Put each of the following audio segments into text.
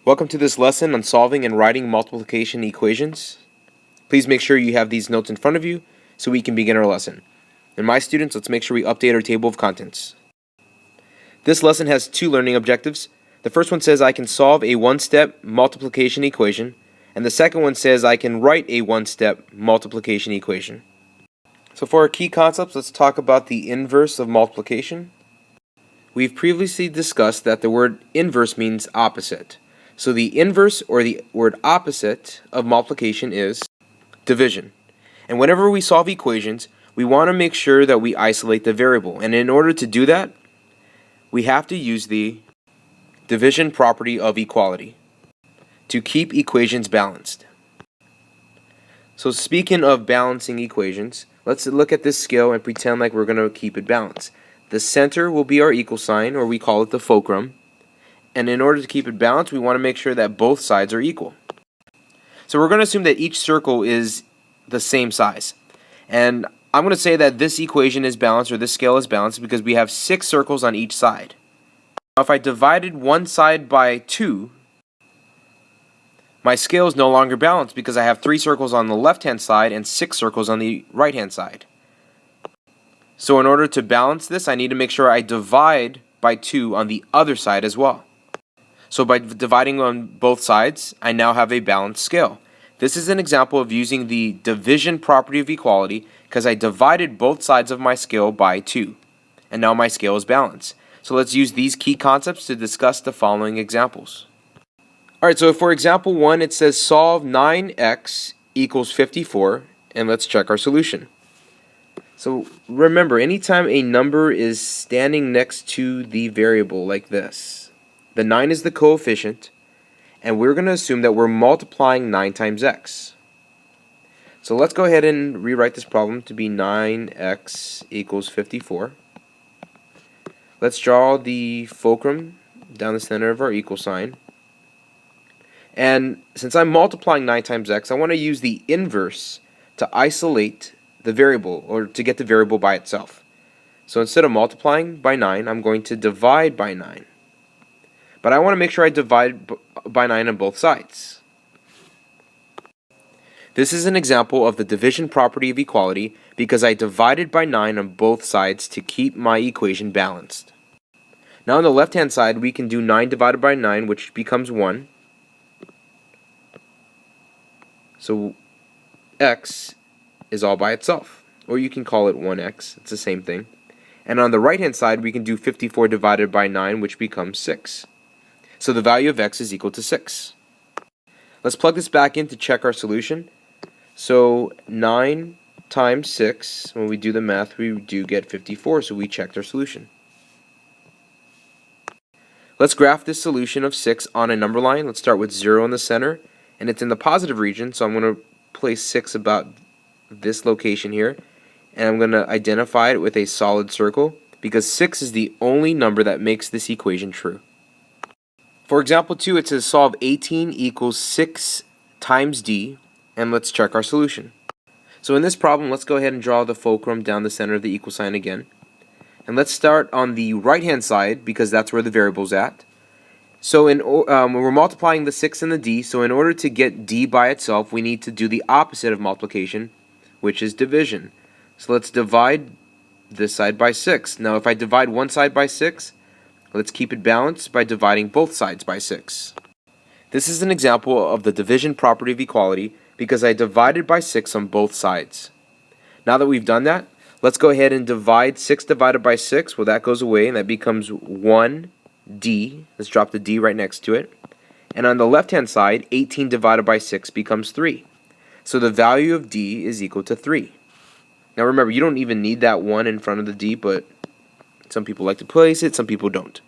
Welcome to this lesson on solving and writing multiplication equations. Please make sure you have these notes in front of you so we can begin our lesson. And my students, let's make sure we update our table of contents. This lesson has two learning objectives. The first one says I can solve a one-step multiplication equation, and the second one says I can write a one-step multiplication equation. So for our key concepts, let's talk about the inverse of multiplication. We've previously discussed that the word inverse means opposite. So the inverse, or the word opposite, of multiplication is division. And whenever we solve equations, we want to make sure that we isolate the variable. And in order to do that, we have to use the division property of equality to keep equations balanced. So speaking of balancing equations, let's look at this scale and pretend like we're going to keep it balanced. The center will be our equal sign, or we call it the fulcrum. And in order to keep it balanced, we want to make sure that both sides are equal. So we're going to assume that each circle is the same size. And I'm going to say that this equation is balanced, or this scale is balanced, because we have 6 circles on each side. Now if I divided one side by 2, my scale is no longer balanced because I have 3 circles on the left-hand side and 6 circles on the right-hand side. So in order to balance this, I need to make sure I divide by 2 on the other side as well. So by dividing on both sides, I now have a balanced scale. This is an example of using the division property of equality because I divided both sides of my scale by 2. And now my scale is balanced. So let's use these key concepts to discuss the following examples. Alright, so for example 1, it says solve 9x equals 54, and let's check our solution. So remember, anytime a number is standing next to the variable like this, the 9 is the coefficient, and we're going to assume that we're multiplying 9 times x. So let's go ahead and rewrite this problem to be 9x equals 54. Let's draw the fulcrum down the center of our equal sign. And since I'm multiplying 9 times x, I want to use the inverse to isolate the variable, or to get the variable by itself. So instead of multiplying by 9, I'm going to divide by 9. But I want to make sure I divide by 9 on both sides. This is an example of the division property of equality because I divided by 9 on both sides to keep my equation balanced. Now on the left-hand side, we can do 9 divided by 9, which becomes 1. So x is all by itself, or you can call it 1x, it's the same thing. And on the right hand side we can do 54 divided by 9, which becomes 6. So the value of x is equal to 6. Let's plug this back in to check our solution. So 9 times 6, when we do the math, we do get 54, so we checked our solution. Let's graph this solution of 6 on a number line. Let's start with 0 in the center, and it's in the positive region, so I'm going to place 6 about this location here, and I'm going to identify it with a solid circle because 6 is the only number that makes this equation true. For example 2, it says solve 18 equals 6 times d, and let's check our solution. So in this problem, let's go ahead and draw the fulcrum down the center of the equal sign again. And let's start on the right hand side because that's where the variable's at. So we're multiplying the 6 and the d, so in order to get d by itself, we need to do the opposite of multiplication, which is division. So let's divide this side by 6. Now if I divide one side by 6, let's keep it balanced by dividing both sides by 6. This is an example of the division property of equality because I divided by 6 on both sides. Now that we've done that, let's go ahead and divide 6 divided by 6. Well, that goes away and that becomes 1d. Let's drop the d right next to it. And on the left hand side, 18 divided by 6 becomes 3. So the value of d is equal to 3. Now remember, you don't even need that 1 in front of the d, but some people like to place it, some people don't.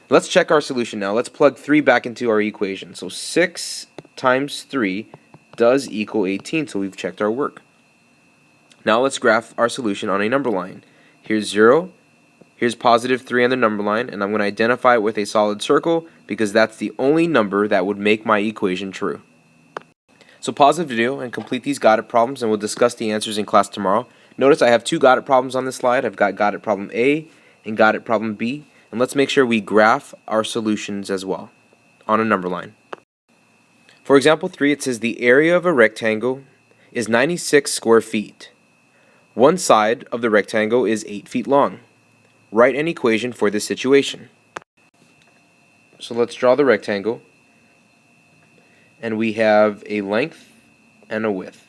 Let's check our solution now. Let's plug 3 back into our equation. So 6 times 3 does equal 18, so we've checked our work. Now let's graph our solution on a number line. Here's 0, here's positive 3 on the number line, and I'm going to identify it with a solid circle because that's the only number that would make my equation true. So pause the video and complete these Got It problems, and we'll discuss the answers in class tomorrow. Notice I have 2 Got It problems on this slide. I've got It problem A and Got It problem B. And let's make sure we graph our solutions as well. on a number line. For example 3, it says the area of a rectangle is 96 square feet. One side of the rectangle is 8 feet long. Write an equation for this situation. So let's draw the rectangle. And we have a length and a width.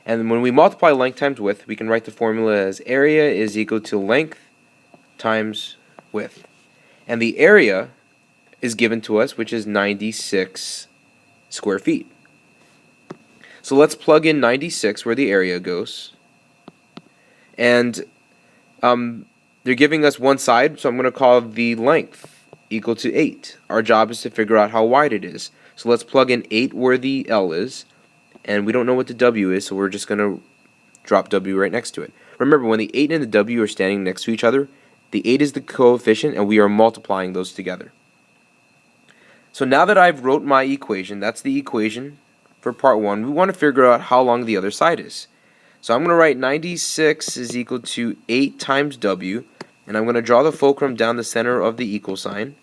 And when we multiply length times width, we can write the formula as area is equal to length times width. And the area is given to us, which is 96 square feet. So let's plug in 96 where the area goes. And they're giving us one side, so I'm going to call the length equal to 8. Our job is to figure out how wide it is. So let's plug in 8 where the L is, and we don't know what the W is, so we're just going to drop W right next to it. Remember, when the 8 and the W are standing next to each other, the 8 is the coefficient, and we are multiplying those together. So now that I've wrote my equation, that's the equation for part 1, we want to figure out how long the other side is. So I'm going to write 96 is equal to 8 times W, and I'm going to draw the fulcrum down the center of the equal sign.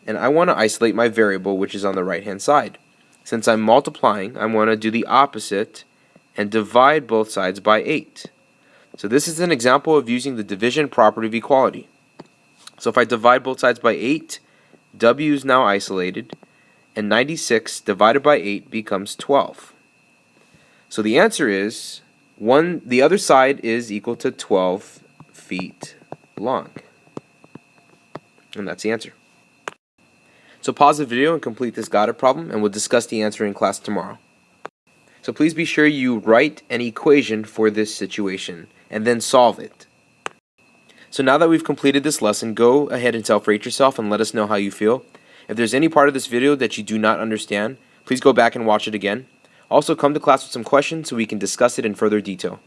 And I want to isolate my variable, which is on the right-hand side. Since I'm multiplying, I want to do the opposite and divide both sides by 8. So this is an example of using the division property of equality. So if I divide both sides by 8, W is now isolated, and 96 divided by 8 becomes 12. So the answer is, the other side is equal to 12 feet long. And that's the answer. So pause the video and complete this got it problem, and we'll discuss the answer in class tomorrow. So please be sure you write an equation for this situation and then solve it. So now that we've completed this lesson, go ahead and self-rate yourself and let us know how you feel. If there's any part of this video that you do not understand, please go back and watch it again. Also, come to class with some questions so we can discuss it in further detail.